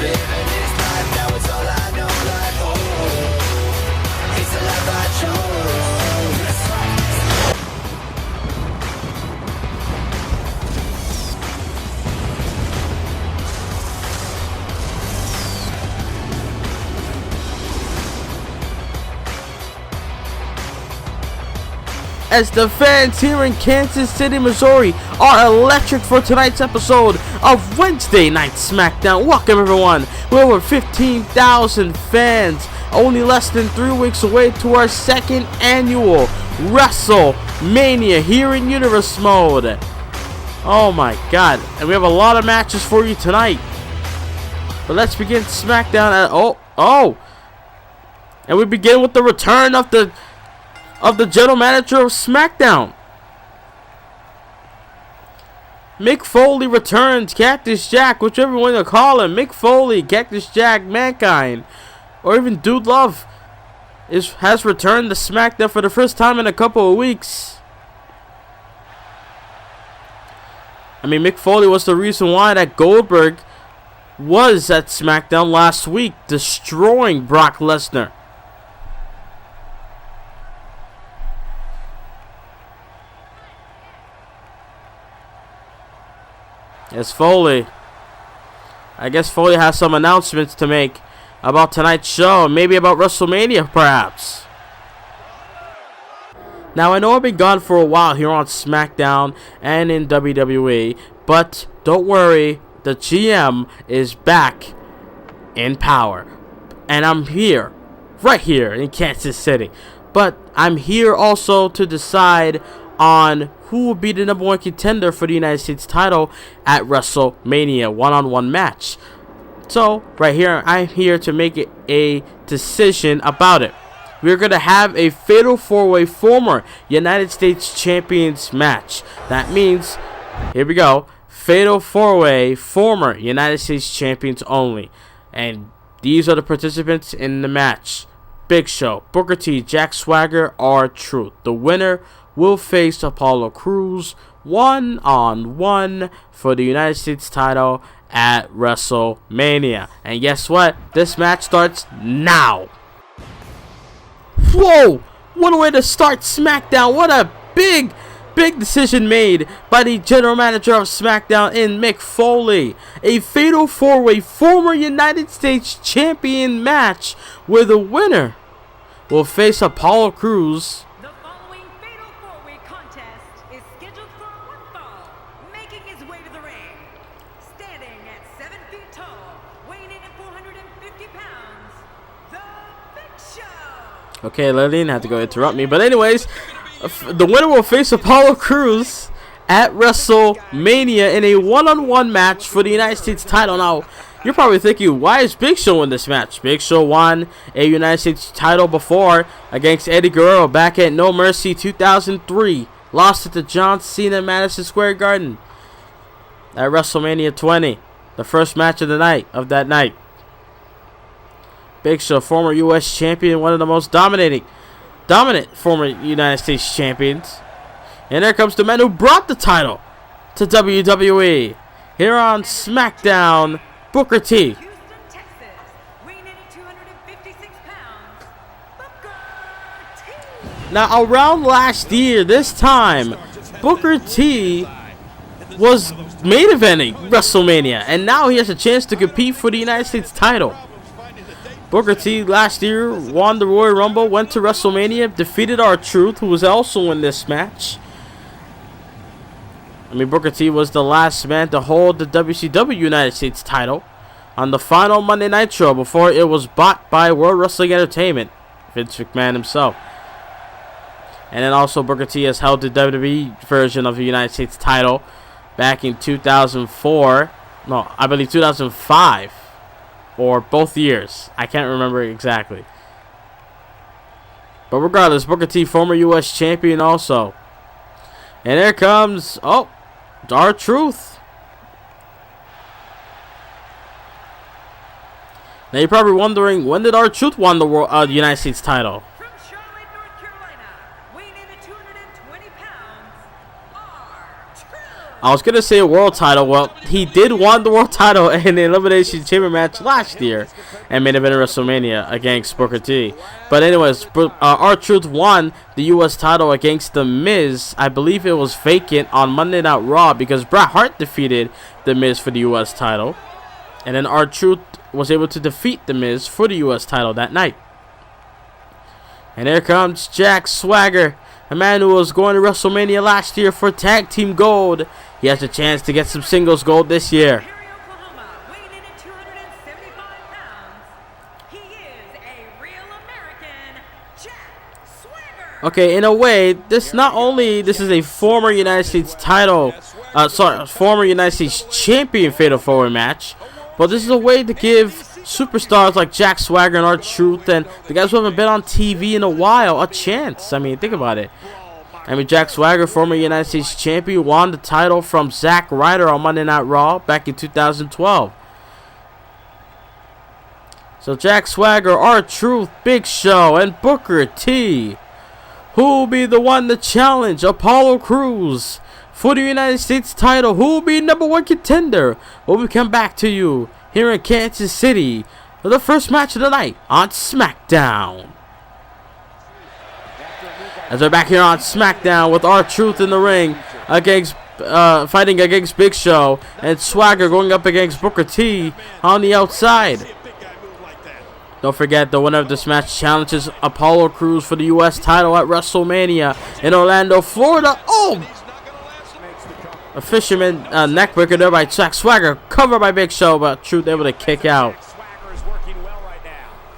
living this life, now it's all I know. Like, oh, it's the life I chose. As the fans here in Kansas City, Missouri are electric for tonight's episode of Wednesday Night Smackdown. Welcome everyone. We're over 15,000 fans, only less than 3 weeks away to our second annual Wrestlemania here in Universe Mode. Oh my god, and we have a lot of matches for you tonight. But let's begin Smackdown at and we begin with the return of the general manager of SmackDown. Mick Foley returns. Cactus Jack, whichever one you call him. Mick Foley, Cactus Jack, Mankind, or even Dude Love has returned to SmackDown for the first time in a couple of weeks. I mean, Mick Foley was the reason why that Goldberg was at SmackDown last week, destroying Brock Lesnar. Yes, Foley. I guess Foley has some announcements to make about tonight's show, and maybe about WrestleMania, perhaps. Now, I know I've been gone for a while here on SmackDown and in WWE, but don't worry, the GM is back in power. And I'm here, right here in Kansas City. But I'm here also to decide on who will be the #1 contender for the United States title at WrestleMania one-on-one match. So, right here, I'm here to make a decision about it. We're going to have a Fatal 4-Way former United States Champions match. That means, here we go, Fatal 4-Way former United States Champions only. And these are the participants in the match. Big Show, Booker T, Jack Swagger, R-Truth. The winner will face Apollo Crews one-on-one for the United States title at WrestleMania. And guess what? This match starts now. Whoa! What a way to start SmackDown. What a big decision made by the general manager of SmackDown in Mick Foley. A Fatal 4-Way former United States Champion match where the winner will face Apollo Crews. Okay, Lillian had to go interrupt me. But anyways, the winner will face Apollo Crews at WrestleMania in a one-on-one match for the United States title. Now, you're probably thinking, why is Big Show in this match? Big Show won a United States title before against Eddie Guerrero back at No Mercy 2003. Lost it to John Cena at Madison Square Garden at WrestleMania 20. The first match of the night, that night. Big Show, former U.S. champion, one of the most dominant former United States champions. And there comes the man who brought the title to WWE. Here on SmackDown, Booker T. Now, around last year, this time, Booker T was main eventing WrestleMania. And now he has a chance to compete for the United States title. Booker T last year won the Royal Rumble, went to WrestleMania, defeated R-Truth, who was also in this match. I mean, Booker T was the last man to hold the WCW United States title on the final Monday Nitro before it was bought by World Wrestling Entertainment, Vince McMahon himself. And then also Booker T has held the WWE version of the United States title back in 2004. No, I believe 2005. Or both years. I can't remember exactly. But regardless, Booker T, former U.S. champion also. And there comes, R-Truth. Now you're probably wondering, when did R-Truth won the United States title? From Charlotte, North Carolina, weighing in at 220 pounds, R-Truth. I was gonna say a world title. Well, he did won the world title in the Elimination Chamber match last year and main event of WrestleMania against Booker T. But anyways, R-Truth won the U.S. title against The Miz. I believe it was vacant on Monday Night Raw because Bret Hart defeated The Miz for the U.S. title. And then R-Truth was able to defeat The Miz for the U.S. title that night. And here comes Jack Swagger, a man who was going to WrestleMania last year for Tag Team Gold. He has a chance to get some singles gold this year. Okay, in a way, this is a former United States title, former United States champion fatal four-way match, but this is a way to give superstars like Jack Swagger and R-Truth and the guys who haven't been on TV in a while a chance. I mean, think about it. I mean, Jack Swagger, former United States champion, won the title from Zack Ryder on Monday Night Raw back in 2012. So Jack Swagger, R-Truth, Big Show, and Booker T. Who will be the one to challenge Apollo Crews for the United States title? Who will be #1 contender? When we come back to you here in Kansas City for the first match of the night on SmackDown. As we're back here on SmackDown with R-Truth in the ring against fighting against Big Show and Swagger going up against Booker T on the outside. Don't forget, the winner of this match challenges Apollo Crews for the U.S. title at WrestleMania in Orlando, Florida. Oh! A fisherman neckbreaker there by Jack Swagger, covered by Big Show, but Truth able to kick out.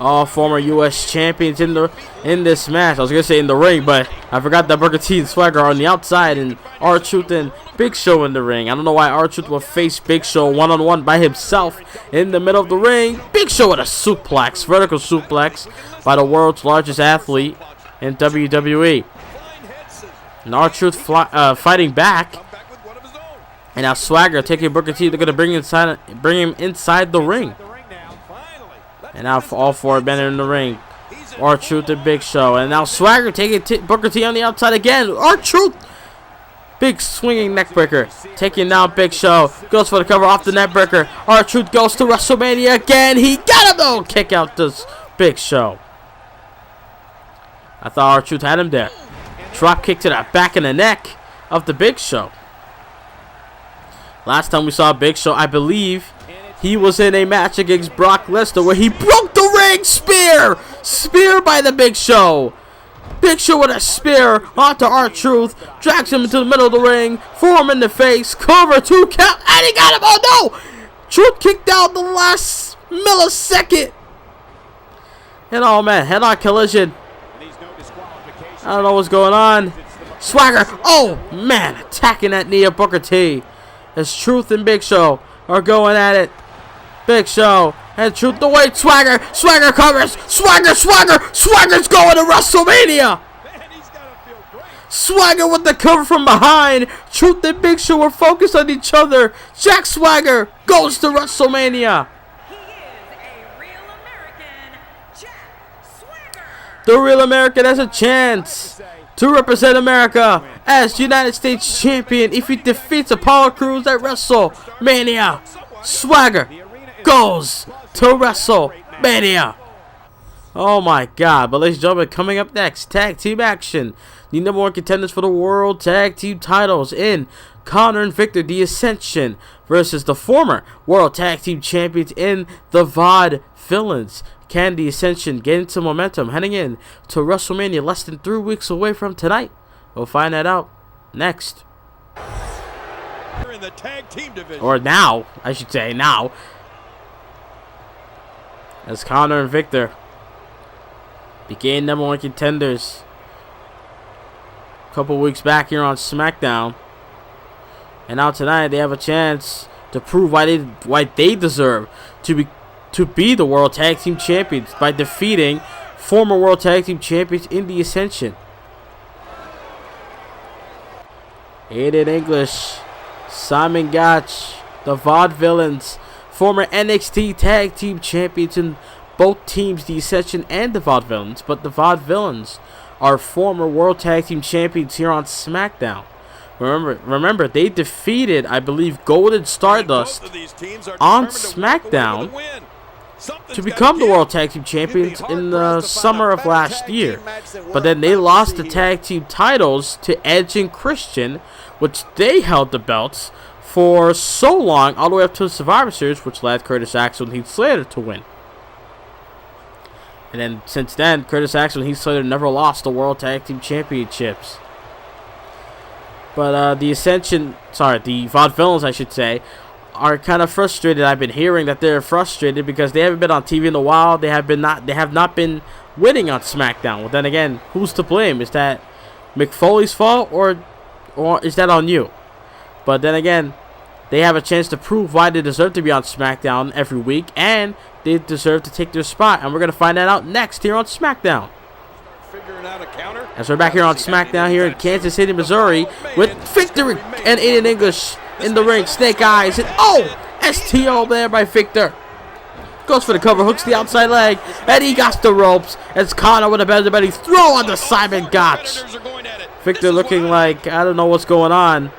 All former U.S. champions in this match. I was gonna say in the ring, but I forgot that Booker T and Swagger are on the outside, and R-Truth and Big Show in the ring. I don't know why R-Truth will face Big Show one-on-one by himself in the middle of the ring. Big Show with a suplex, vertical suplex, by the world's largest athlete in WWE. And R-Truth fighting back, and now Swagger taking Booker T. They're gonna bring him inside the ring. And now all four men are in the ring. R-Truth and Big Show. And now Swagger taking Booker T on the outside again. R-Truth. Big swinging neckbreaker. Taking down Big Show. Goes for the cover off the neckbreaker. R-Truth goes to WrestleMania again. He got him though. Kick out this Big Show. I thought R-Truth had him there. Drop kick to the back of the neck of the Big Show. Last time we saw Big Show, I believe he was in a match against Brock Lesnar where he broke the ring. Spear! Spear by the Big Show. Big Show with a spear onto R-Truth. Drags him into the middle of the ring. Forearm in the face. Cover 2 count. And he got him. Oh no! Truth kicked out the last millisecond. And oh man, head-on collision. I don't know what's going on. Swagger. Oh man, attacking that knee of Booker T. As Truth and Big Show are going at it. Big Show and Truth the way. Swagger. Swagger covers. Swagger's going to WrestleMania. Swagger with the cover from behind. Truth and Big Show are focused on each other. Jack Swagger goes to WrestleMania. The Real American has a chance to represent America as United States champion if he defeats Apollo Crews at WrestleMania. Swagger goes to WrestleMania. Oh my god. But ladies and gentlemen, coming up next, tag team action. The #1 contenders for the world tag team titles in Connor and Victor, the Ascension, versus the former world tag team champions in the VOD Villains. Can the Ascension gain some momentum heading in to WrestleMania less than 3 weeks away from tonight? We'll find that out next. In the tag team division. Or now, I should say now. As Connor and Victor became #1 contenders a couple weeks back here on SmackDown. And now tonight they have a chance to prove why they deserve to be the World Tag Team Champions by defeating former World Tag Team Champions in the Ascension. Aiden English, Simon Gotch, the VOD Villains, former NXT Tag Team Champions in both teams, the Ascension and the VOD Villains. But the VOD Villains are former World Tag Team Champions here on SmackDown. Remember, they defeated, I believe, Golden Stardust on SmackDown to become the World Tag Team Champions in the summer of last year. But then they lost the tag team titles to Edge and Christian, which they held the belts for so long, all the way up to the Survivor Series, which led Curtis Axel and Heath Slater to win. And then since then, Curtis Axel and Heath Slater never lost the World Tag Team Championships. But the Vaudevillains, I should say, are kind of frustrated. I've been hearing that they're frustrated because they haven't been on TV in a while. They have not been winning on SmackDown. Well, then again, who's to blame? Is that Mick Foley's fault or is that on you? But then again, they have a chance to prove why they deserve to be on SmackDown every week, and they deserve to take their spot. And we're gonna find that out next here on SmackDown. As we're back here on SmackDown here in Kansas City, Missouri, with Victor and Aiden English in the ring. Snake Eyes and STO there by Victor. Goes for the cover, hooks the outside leg, and he got the ropes. As Connor with a belly throw on the Simon Gotch. Victor looking like, I don't know what's going on.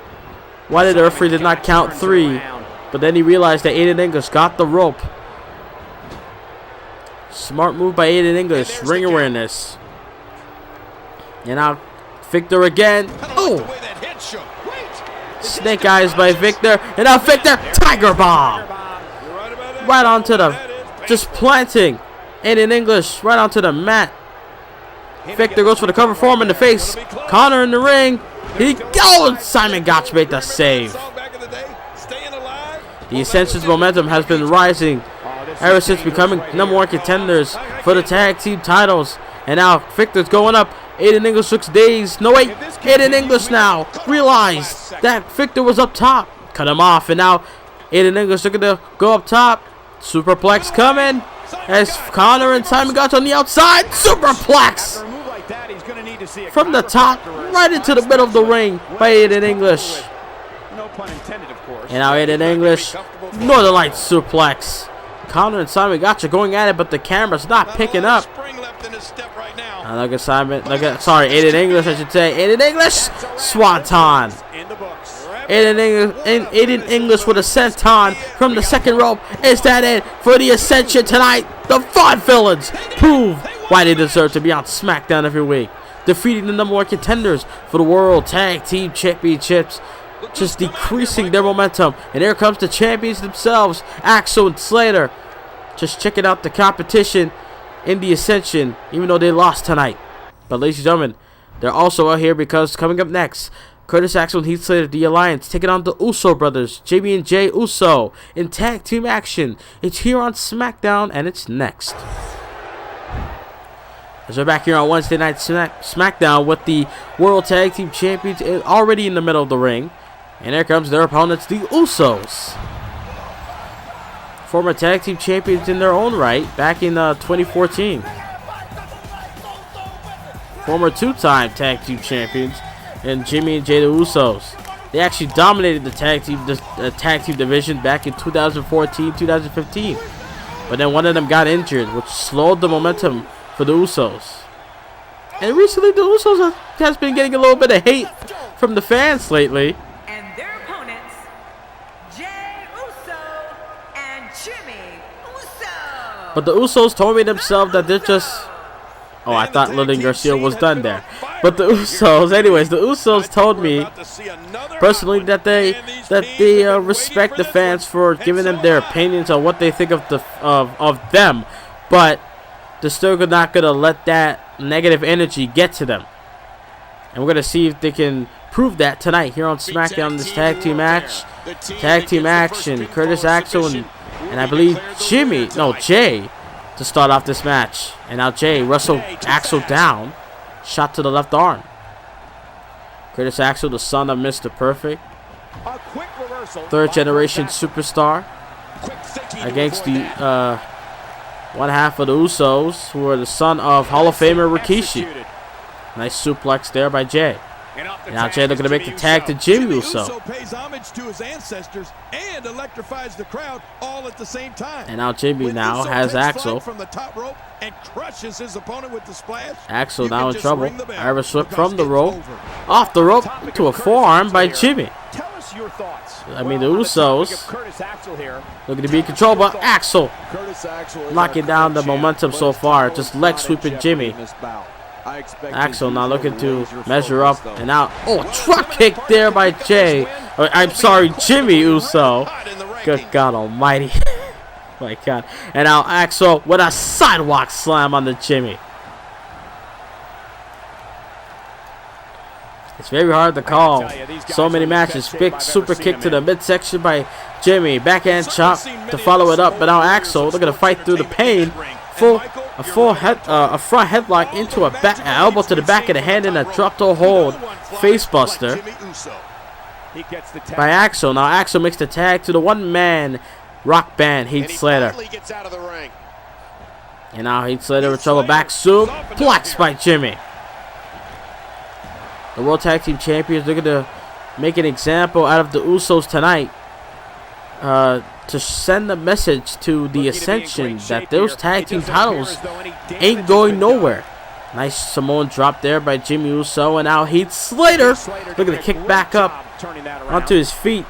Why did the referee did not count 3? But then he realized that Aiden English got the rope. Smart move by Aiden English. Ring awareness. And now Victor again. Snake Eyes by Victor. And now Victor. Tiger Bomb. Right onto the. Just planting Aiden English right onto the mat. Victor goes for the cover for him in the face. Connor in the ring. He goes. Simon Gotch made the save. The Ascension's momentum has been rising ever since becoming #1 contenders for the tag team titles. And now Victor's going up. Aiden English looks dazed. No, wait. Aiden English now realized that Victor was up top. Cut him off. And now Aiden English looking to go up top. Superplex coming. As Connor and Simon Gotch on the outside. Superplex. From the top right into the middle of the ring by Aiden English. And now Aiden English. Northern Lights suplex. Connor and Simon Gotch are going at it, but the camera's not picking up. Look at Aiden English, I should say. Aiden English, Swanton. Aiden English with a senton from the second rope. Is that it for the Ascension tonight? The Vaudevillains prove why they deserve to be on SmackDown every week, defeating the #1 contenders for the World Tag Team Championships, just decreasing their momentum. And here comes the champions themselves, Axel and Slater, just checking out the competition in the Ascension, even though they lost tonight. But ladies and gentlemen, they're also out here because coming up next, Curtis Axel and Heath Slater, the Alliance, taking on the Uso brothers, Jamie and Jay Uso, in tag team action. It's here on SmackDown, and it's next. As we're back here on Wednesday night SmackDown with the World Tag Team Champions already in the middle of the ring. And here comes their opponents, the Usos. Former tag team champions in their own right back in 2014. Former two-time tag team champions and Jimmy and Jay the Usos. They actually dominated the tag team division back in 2014, 2015. But then one of them got injured, which slowed the momentum for the Usos. And recently the Usos has been getting a little bit of hate from the fans lately. But the Usos told me themselves that they're just... Oh, I thought Lillian Garcia was done there. But the Usos, anyways, the Usos told me personally that they respect the fans for giving them their opinions on what they think of them, but they're still not gonna let that negative energy get to them. And we're gonna see if they can prove that tonight here on SmackDown in this tag team match, tag team action. Curtis Axel and I believe Jay to start off this match. And now Jay wrestled Axel down. Shot to the left arm. Curtis Axel, the son of Mr. Perfect. Third generation superstar. Against the one half of the Usos, who are the son of Hall of Famer Rikishi. Nice suplex there by Jay. And now Jay looking to make the tag to Jimmy Uso. pays homage to his ancestors and electrifies the crowd all at the same time. And now Jimmy now Uso has takes Axel. flight from the top rope and crushes his opponent with the splash. Axel You now can in just trouble. ring the bell Irish whip because from the it's rope. over. Off the rope to a forearm by Jimmy. Tell us your thoughts. I mean, the Usos Curtis Axel here. looking to be in control, but Axel Curtis Axel is locking our down the current momentum champ, so but his far. title Just is leg not in sweeping jeopardy Jimmy. in this bout. I expect Axel his now usual looking to laser measure focus, up, though. and now, drop kick there by Jay. I'm sorry, Jimmy Uso. Good God Almighty. My God. And now Axel with a sidewalk slam on the Jimmy. It's very hard to call. So many matches. Big super kick to the midsection by Jimmy. Backhand chop to follow it up. But now Axel looking to fight through the pain. A front headlock into a back elbow to the back of the hand and a drop toe hold. Face buster by Axel. Now Axel makes the tag to the one-man rock band Heath Slater. And now Heath Slater with trouble back suplex by Jimmy. The World Tag Team Champions looking to make an example out of the Usos tonight. To send a message to the Ascension that those tag team titles ain't going nowhere. Nice Samoan drop there by Jimmy Uso, and now Heath Slater looking to kick back up onto his feet.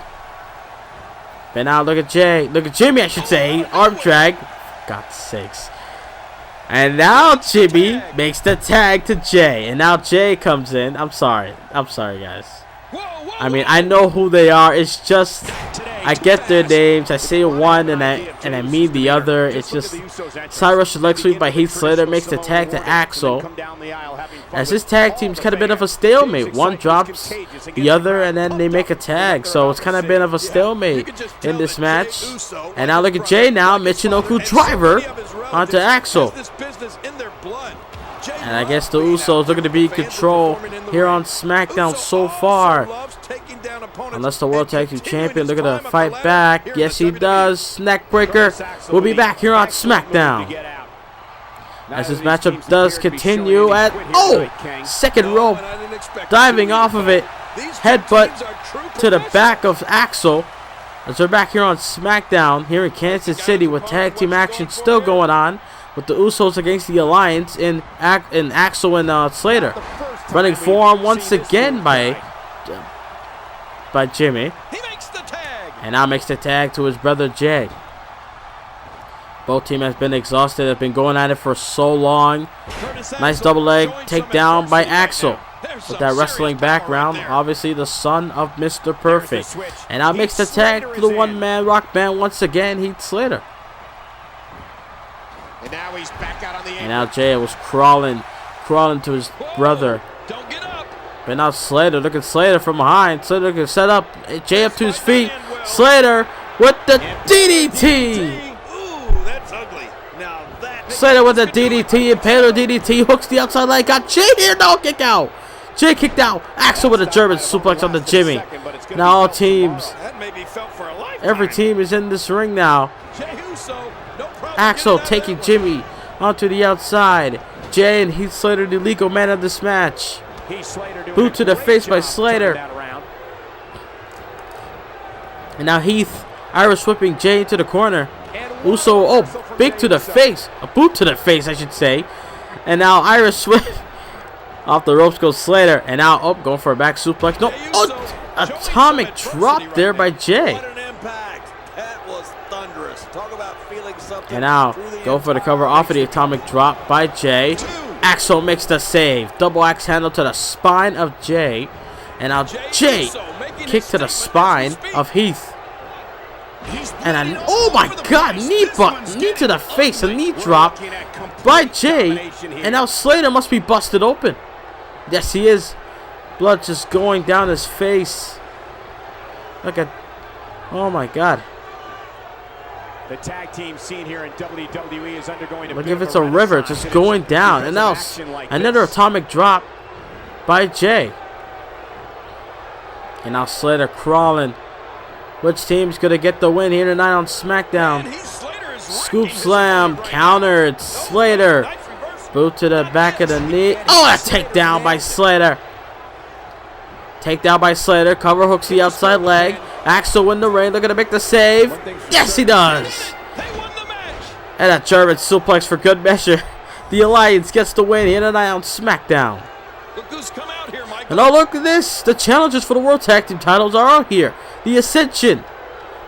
And now look at Jimmy, I should say, arm drag. God's sakes. And now Jimmy makes the tag to Jay, and now Jay comes in. I'm sorry guys. I mean, I know who they are. It's just I get their names. I say one and I mean the other. It's just Cyrus leg sweep by Heath Slater makes the tag to Axel. As this tag team's kind of been of a stalemate. One drops the other and then they make a tag. So it's kind of been of a stalemate in this match. And now look at Jay now. Michinoku driver onto Axel. And I guess the Usos looking to be in control here on SmackDown so far. Unless the World Tag Team Champion looking to fight back. Yes, he does. Neckbreaker. We'll be back here on SmackDown. As this matchup does continue at, second rope. Diving off of it. Headbutt to the back of Axel. As we're back here on SmackDown here in Kansas City with tag team action still going on. With the Usos against the Alliance in Axel and Slater. Running forearm once again by Jimmy. And now makes the tag to his brother Jay. Both teams have been exhausted. Have been going at it for so long. Nice double leg takedown by Axel. With that wrestling background. Obviously the son of Mr. Perfect. And now makes the tag to the one-man rock band once again, Heath Slater. And now Jay was crawling to his brother. But now Slater, look at Slater from behind. Slater looking to set up. Jay up to his feet. Slater with the DDT. Slater with the DDT. Impale DDT. Hooks the outside leg. Got Jay here. No, kick out. Jay kicked out. Axel with a German suplex on the Jimmy. Now all teams. Every team is in this ring now. Axel taking Jimmy onto the outside. Jay and Heath Slater, the legal man of this match. Boot to the face by Slater. And now Heath Irish whipping Jay into the corner. Uso, big to the face. A boot to the face, I should say. And now Irish whip. Off the ropes goes Slater. And now, going for a back suplex. No, atomic drop there by Jay. And now, go for the cover off of the atomic drop by Jay. Axel makes the save. Double axe handle to the spine of Jay. And now Jay kick to the spine of Heath. And then, oh my God, knee to the face. A knee drop by Jay. And now Slater must be busted open. Yes, he is. Blood just going down his face. Look at, oh my God. The tag team scene here in WWE is undergoing a Look, if it's a river just going down. And now another atomic drop by Jay. And now Slater crawling. Which team's going to get the win here tonight on SmackDown? Scoop slam, countered, Slater. Boot to the back of the knee. Oh, a takedown by Slater. Takedown by Slater. Cover hooks the outside leg. Axel in the ring. They're going to make the save. Yes, he does. And a German suplex for good measure. The Alliance gets the win here tonight on SmackDown. And oh, look at this. The challengers for the World Tag Team titles are out here. The Ascension.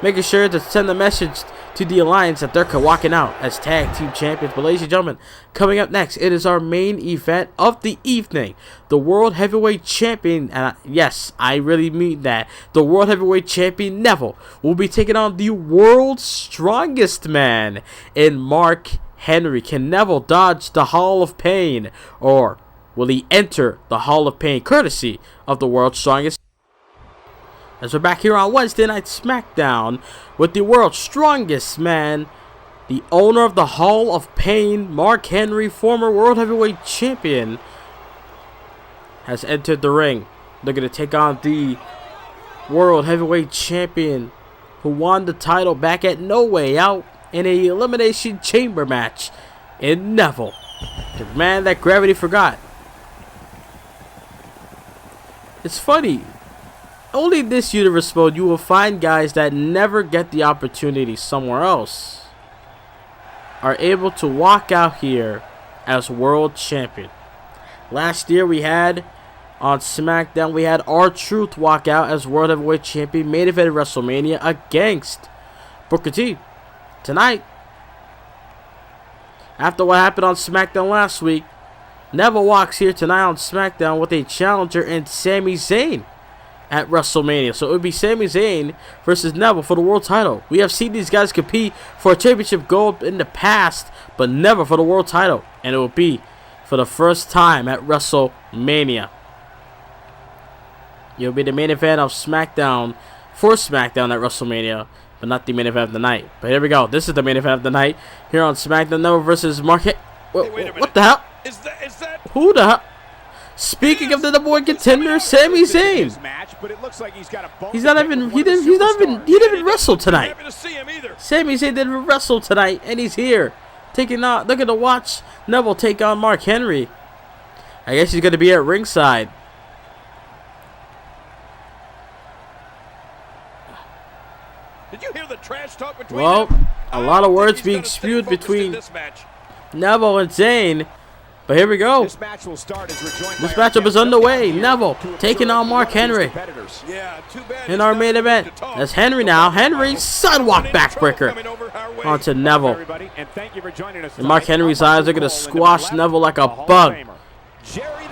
Making sure to send the message to the Alliance that they're walking out as tag team champions. But ladies and gentlemen, coming up next, it is our main event of the evening. The World Heavyweight Champion, and yes, I really mean that, the World Heavyweight Champion Neville will be taking on the World's Strongest Man in Mark Henry. Can Neville dodge the Hall of Pain, or will he enter the Hall of Pain courtesy of the World's Strongest? As we're back here on Wednesday Night SmackDown with the World's Strongest Man, the owner of the Hall of Pain, Mark Henry, former World Heavyweight Champion, has entered the ring. They're going to take on the World Heavyweight Champion who won the title back at No Way Out in a Elimination Chamber match in Neville, the man that gravity forgot. It's funny. Only this universe mode, you will find guys that never get the opportunity somewhere else are able to walk out here as world champion. Last year we had on SmackDown, we had R-Truth walk out as World Heavyweight Champion, main event at WrestleMania against Booker T. Tonight, after what happened on SmackDown last week, Neville walks here tonight on SmackDown with a challenger in Sami Zayn at WrestleMania. So it would be Sami Zayn versus Neville for the world title. We have seen these guys compete for a championship gold in the past, but never for the world title. And it will be for the first time at WrestleMania. It will be the main event of SmackDown, for SmackDown at WrestleMania, but not the main event of the night. But here we go. This is the main event of the night here on SmackDown. Neville versus Mark. What the hell? Is that? Who the hell? Speaking of the number one contender, Sami Zayn. He didn't even wrestle tonight. Sami Zayn didn't wrestle tonight, and he's here. They're gonna watch Neville take on Mark Henry. I guess he's gonna be at ringside. Did you hear the trash talk between well, them? A lot of words being spewed between Neville and Zayn. But here we go. This matchup is underway. Neville taking on Mark Henry in our main event. That's Henry now. Henry, sidewalk backbreaker onto Neville. And Mark Henry's eyes are going to squash Neville like a bug.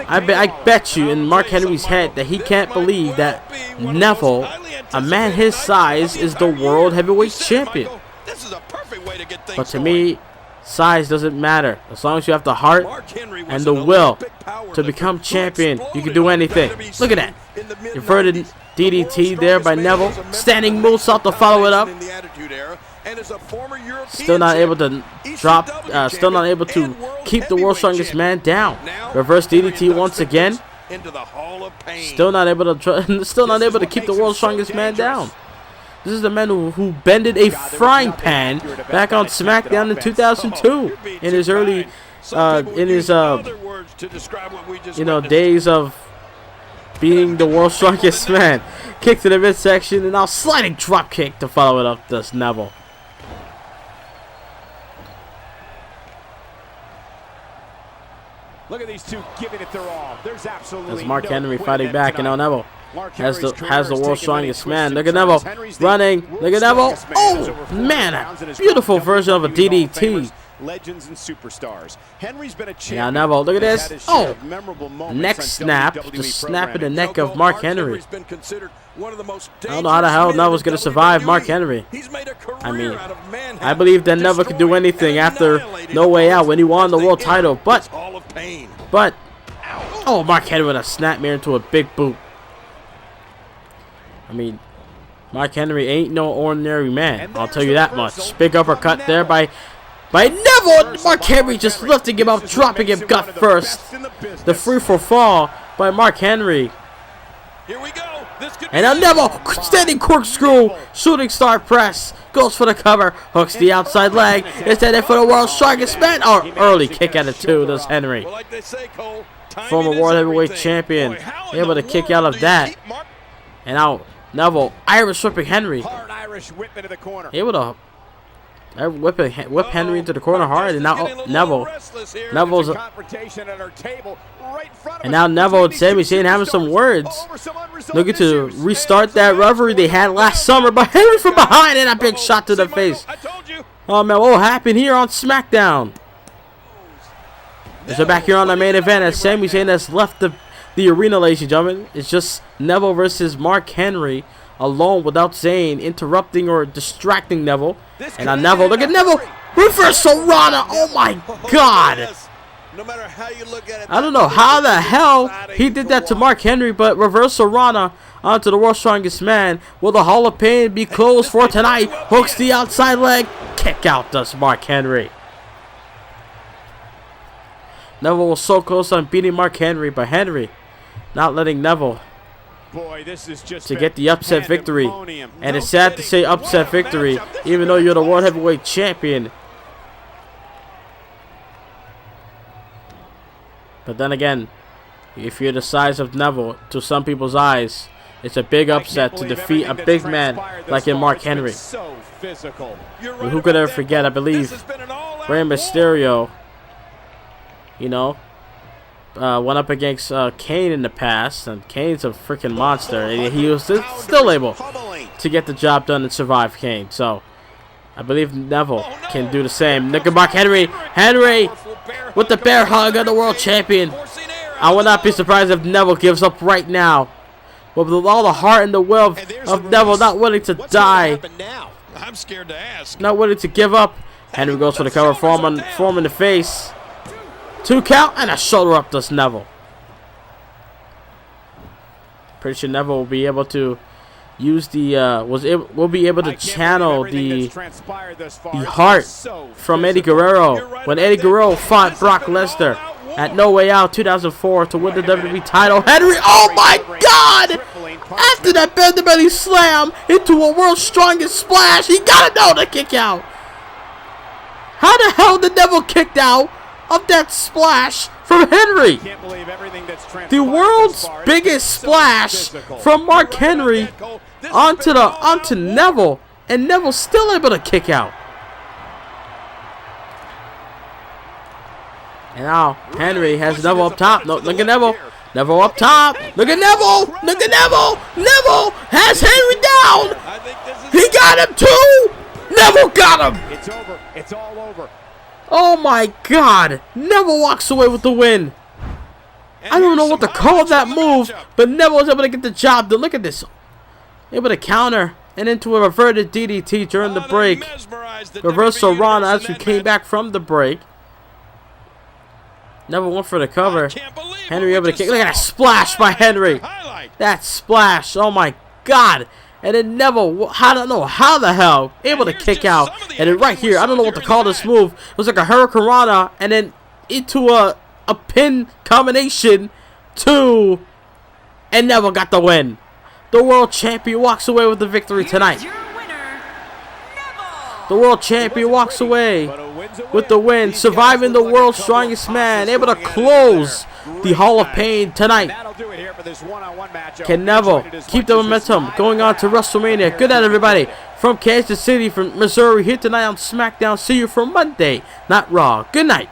I bet you in Mark Henry's head that he can't believe that Neville, a man his size, is the World Heavyweight Champion. But to me, size doesn't matter. As long as you have the heart and the will to become champion, you can do anything. Look at that. Inverted DDT there by Neville. Standing moonsault to follow it up. Still not able to drop. Still not able to keep the World's Strongest Man down. Reverse DDT once again. Still not able to. Still not able to keep the World's Strongest Man down. This is the man who bended a frying pan back on SmackDown in 2002 in his early, days of being the World's Strongest Man. Kick to the midsection and now sliding drop kick to follow it up. Does Neville. Look at these two giving it their all. There's absolutely That's Mark no Henry fighting back, and now Neville has the World's taken Strongest many Man. Look twists at and Neville turns. running. Look at Neville. Oh man, a beautiful version of a DDT. Legends and superstars. Henry's been a champion. Now Neville, look at this. Oh, neck snap, just snapping the neck of Mark Henry. I don't know how the hell Neville's gonna survive Mark Henry. I mean, I believe that Neville could do anything after No Way Out when he won the world title, but oh, Mark Henry with a snapmare into a big boot. I mean, Mark Henry ain't no ordinary man. I'll tell you that much. Big uppercut there by Neville. Mark Henry just lifting him up, dropping him gut first. The free for fall by Mark Henry. And now Neville, standing corkscrew, shooting star press, goes for the cover, hooks the outside leg. Is that it for the World's Strongest Man? Or early kick at it too, does Henry. former World Heavyweight Champion, able to kick out of that. And now Neville, Irish whipping Henry. Hard Irish whip into the corner. Able to whip Henry into the corner hard, and now Neville's confrontation at our table right in front of and now Neville and Sami Zayn having some words, looking to restart that rivalry they had last summer. But Henry from behind and a big shot to the face. Oh man, what happened here on SmackDown? So back here on the main event, as Sami Zayn has left the arena, ladies and gentlemen. It's just Neville versus Mark Henry alone without Zayn interrupting or distracting Neville. And now Neville, look at Neville, reversal Rana. Oh my God! No matter how you look at it, I don't know how the hell he did that to Mark Henry, but reversal Rana onto the world's strongest man. Will the Hall of Pain be closed for tonight? Hooks the outside leg, kick out does Mark Henry. Neville was so close on beating Mark Henry, but Henry not letting Neville to get the upset victory. And it's sad to say upset victory, even though you're the World Heavyweight Champion. But then again, if you're the size of Neville, to some people's eyes, it's a big upset to defeat a big man like in Mark Henry. But who could ever forget, I believe, Rey Mysterio, you know, went up against Kane in the past, and Kane's a freaking monster, and he was still able to get the job done and survive Kane. So I believe Neville can do the same. Look at Mark Henry. Henry with the bear hug of the world champion. I would not be surprised if Neville gives up right now. But with all the heart and the will of Neville, not willing to die, I'm scared to ask. not willing to give up, Henry goes for the cover, form in the face. 2 count and a shoulder up does Neville. Pretty sure Neville will be able to use the will be able to channel the heart from Eddie Guerrero when Eddie Guerrero fought Brock Lesnar at No Way Out 2004 to win the WWE title. Henry, oh my God! After that belly slam into a world's strongest splash, he got another kick out. How the hell did Neville kicked out of that splash from Henry? The world's biggest splash from Mark Henry onto Neville, and Neville's still able to kick out. And now Henry has Neville up top. No, look at Neville. Neville up top. Look at Neville. Look at Neville. Neville has Henry down. He got him too. Neville got him. It's over. It's all over. Oh my God. Neville walks away with the win. I don't know what to call that move, but Neville was able to get the job done. Look at this. Able to counter and into a reverted DDT during the break. Reversal Rana as we came back from the break. Neville went for the cover. Henry able to kick. Look at that splash by Henry. That splash. Oh my God. And then Neville, I don't know how the hell, able to kick out. And then right here, I don't know what to call this move. It was like a Hurricane Rana and then into a pin combination. 2. And Neville got the win. The world champion walks away with the victory tonight. The world champion walks away with the win, surviving the world's strongest man, able to close the Hall of Pain tonight. Can Neville keep the momentum going on to WrestleMania? Good night, everybody. From Kansas City, from Missouri, here tonight on SmackDown. See you for Monday, not Raw. Good night.